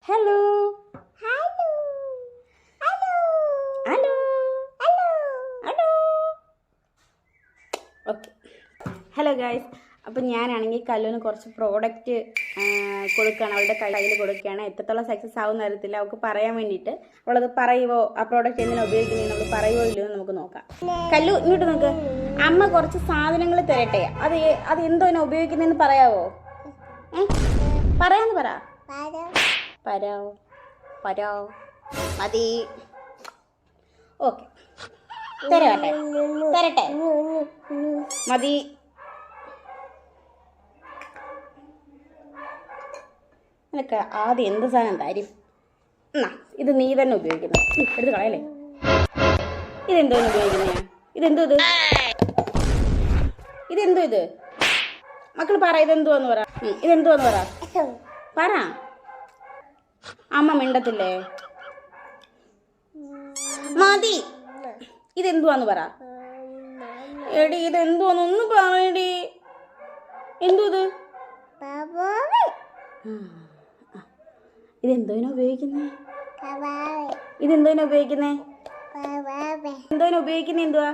Hello hello hello okay. Hello guys, അപ്പം ഞാനാണെങ്കിൽ കല്ലുവിന് കുറച്ച് പ്രോഡക്റ്റ് കൊടുക്കുകയാണ്, അവളുടെ കയ്യിൽ കൊടുക്കുകയാണ്. എത്രത്തോളം സക്സസ് ആവുമെന്ന് അറിയത്തില്ല. അവൾക്ക് പറയാൻ വേണ്ടിയിട്ട് അവളത് പറയുമോ, ആ പ്രോഡക്റ്റ് എന്തിനാണ് ഉപയോഗിക്കുന്നത് നമ്മൾ പറയുമോ ഇല്ലയോ എന്ന് നമുക്ക് നോക്കാം. കല്ലു ഇങ്ങോട്ട് നോക്ക്. അമ്മ കുറച്ച് സാധനങ്ങൾ തരട്ടെ, അത് എന്തോ എന്നെ ഉപയോഗിക്കുന്നതെന്ന് പറയാവോ? പറയാന്ന് പറ. പരാവോ പരാവോ മതി. ഓക്കെ, തരട്ടെ മതി. നിനക്ക് ആദ്യം എന്ത് സാധനം തരും? എന്നാ ഇത് നീ തന്നെ ഉപയോഗിക്കുന്നു, എടുത്ത് കളയല്ലേ. ഇതെന്തോ ഉപയോഗിക്കുന്ന? ഇതെന്തോ ഇത് മക്കൾ പറ, ഇതെന്തുവാന്ന് പറ. ഇതെന്തുവാന്ന് പറ. അമ്മ മിണ്ടത്തില്ലേ? മതി. ഇതെന്തുവാന്ന് പറ. എടി ഇതെന്തുവാന്ന് ഒന്ന് പറയടി. എന്തോ ഇതെന്തോനാ ഉപയോഗിക്കുന്നേ? എന്തുവാ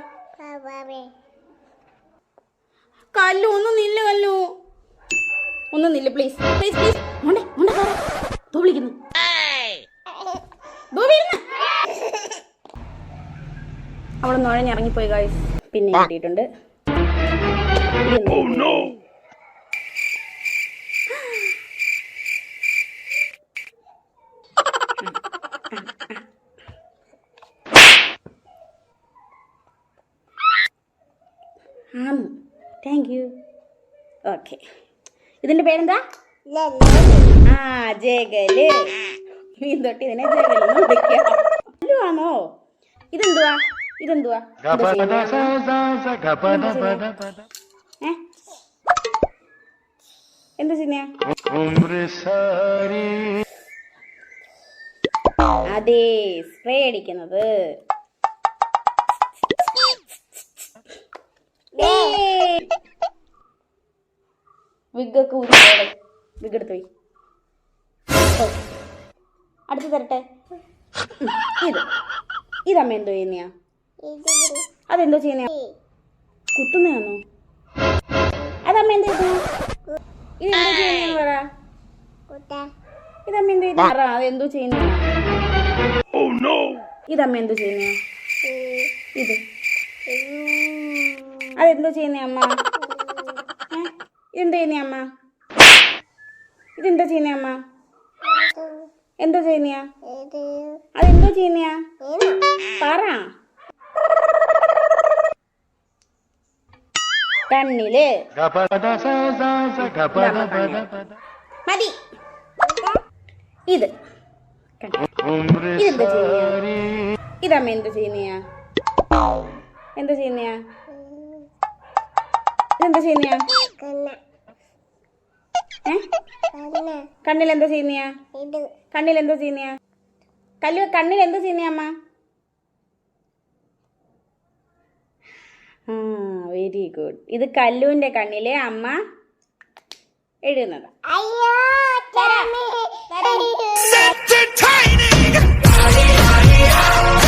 കല്ലു? ഒന്നും നില്ല പ്ലീസ്. വിളിക്കുന്നു. അവള് നുഴഞ്ഞിറങ്ങിപ്പോയി ഗായ്സ്. പിന്നെ കിട്ടിയിട്ടുണ്ട്. Thank you. ഓക്കെ, ഇതിന്റെ പേരെന്താ? ജഗല്. നീ തൊട്ട് ഇതിനെ ജഗലെന്ന് വിളിക്കാം. ആണോ? ഇതെന്തുവാ? എന്ത് ചെയ്യുന്ന? അതെ, സ്പ്രേ അടിക്കുന്നത്. വിഗൊക്കെ ഊരിപ്പോളെ. വിഗ് എടുത്ത് പോയി. അടുത്ത് തരട്ടെ. ഇതമ്മ എന്തോ ചെയ്യുന്നയാ? അതെന്തോ ചെയ്യുന്ന? കുത്തുന്നയാണോ? അതമ്മ എന്തോ ചെയ്യുന്നു? ഇതെന്തോ ചെയ്യുന്ന പറ. ഇതമ്മ എന്തോ ചെയ്യുന്ന? അതെന്തോ ചെയ്യുന്ന? ഇതമ്മ എന്തോ ചെയ്യുന്ന? ഇത് അതെന്തോ ചെയ്യുന്ന അമ്മ? ഇതെന്തോ ചെയ്യുന്ന അമ്മ? ഇതെന്തോ ചെയ്യുന്ന അമ്മ? എന്തോ ചെയ്യുന്ന? അതെന്തോ ചെയ്യുന്ന പറ. കണ്ണില് മതി. ഇതെന്തോ ചെയ്യുന്ന? ഇതമ്മ എന്തോ ചെയ്യുന്ന? എന്തോ ചെയ്യുന്ന? ഇതെന്തോ ചെയ്യുന്ന? കണ്ണിൽ എന്തോ ചെയ്യുന്ന? കണ്ണിൽ എന്തോ ചെയ്യുന്ന? കല്ലു കണ്ണിൽ എന്തോ ചെയ്യുന്ന അമ്മ? Very good. ഇത് കല്ലുവിന്റെ കണ്ണിലെ അമ്മ എഴുതുന്നത്. Entertaining!